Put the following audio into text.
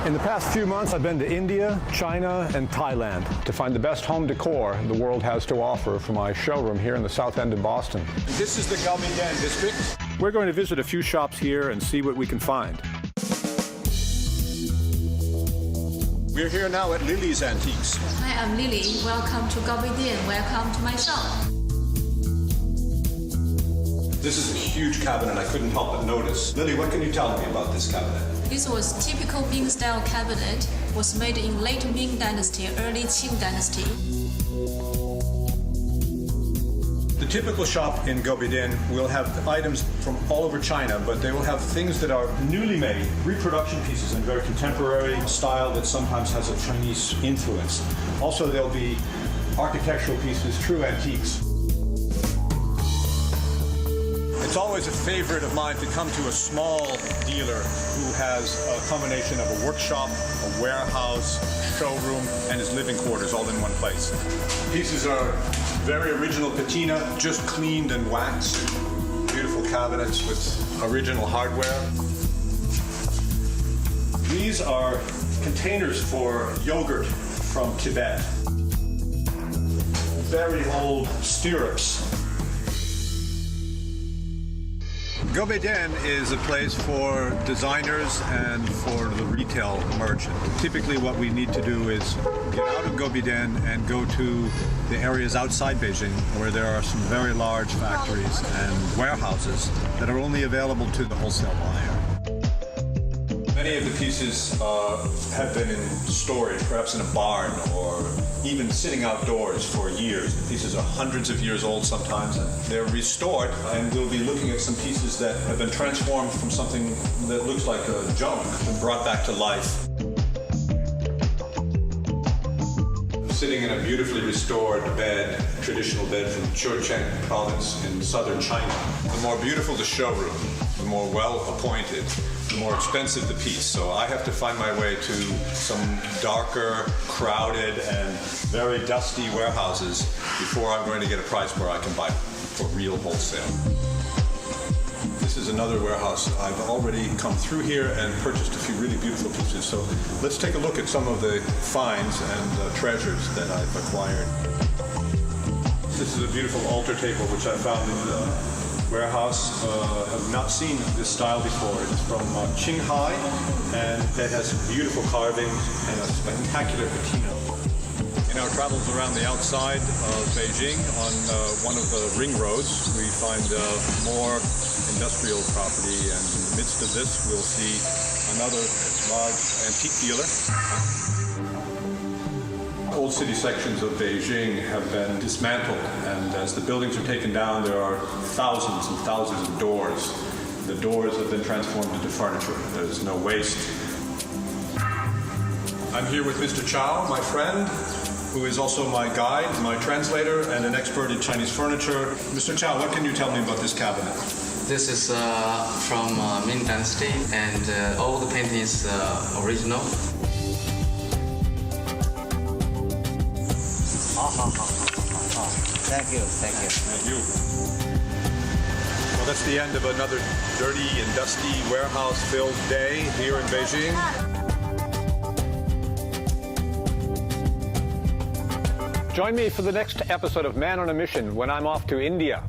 In the past few months, I've been to India, China, and Thailand to find the best home decor the world has to offer for my showroom here in the South End of Boston. This is the Galmigan district. We're going to visit a few shops here and see what we can find. We're here now at Lily's Antiques. Hi, I'm Lily. Welcome to Galmigan. Welcome to my shop. This is a huge cabinet. I couldn't help but notice. Lily, what can you tell me about this cabinet? This was typical Ming style cabinet. Was made in late Ming Dynasty, early Qing Dynasty. The typical shop in Galmigan will have items from all over China, but they will have things that are newly made, reproduction pieces in very contemporary style that sometimes has a Chinese influence. Also, there'll be architectural pieces, true antiques. It's always a favorite of mine to come to a small dealer who has a combination of a workshop, a warehouse, showroom, and his living quarters all in one place. Pieces are very original patina, just cleaned and waxed. Beautiful cabinets with original hardware. These are containers for yogurt from Tibet. Very old stirrups. Galmigan is a place for designers and for the retail merchant. Typically what we need to do is get out of Galmigan and go to the areas outside Beijing where there are some very large factories and warehouses that are only available to the wholesale buyer. Many of the pieces have been in storage, perhaps in a barn or even sitting outdoors for years. The pieces are hundreds of years old sometimes, and they're restored, and we'll be looking at some pieces that have been transformed from something that looks like a junk and brought back to life. Sitting in a beautifully restored bed, traditional bed from Zhejiang province in southern China. The more beautiful the showroom, the more well-appointed, the more expensive the piece. So I have to find my way to some darker, crowded, and very dusty warehouses before I'm going to get a price where I can buy for real wholesale. This is another warehouse. I've already come through here and purchased a few really beautiful pieces. So let's take a look at some of the finds and treasures that I've acquired. This is a beautiful altar table which I found in the warehouse. Have not seen this style before. It's from Qinghai, and it has beautiful carving and a spectacular patina. In our travels around the outside of Beijing, on one of the ring roads, we find more industrial property, and in the midst of this, we'll see another large antique dealer. Old city sections of Beijing have been dismantled, and as the buildings are taken down, there are thousands and thousands of doors. The doors have been transformed into furniture. There's no waste. I'm here with Mr. Chow, my friend, who is also my guide, my translator, and an expert in Chinese furniture. Mr. Chow, what can you tell me about this cabinet? This is from Ming Dynasty, and all the paintings original. Thank you. Thank you. Well, that's the end of another dirty and dusty warehouse-filled day here in Beijing. Join me for the next episode of Man on a Mission when I'm off to India.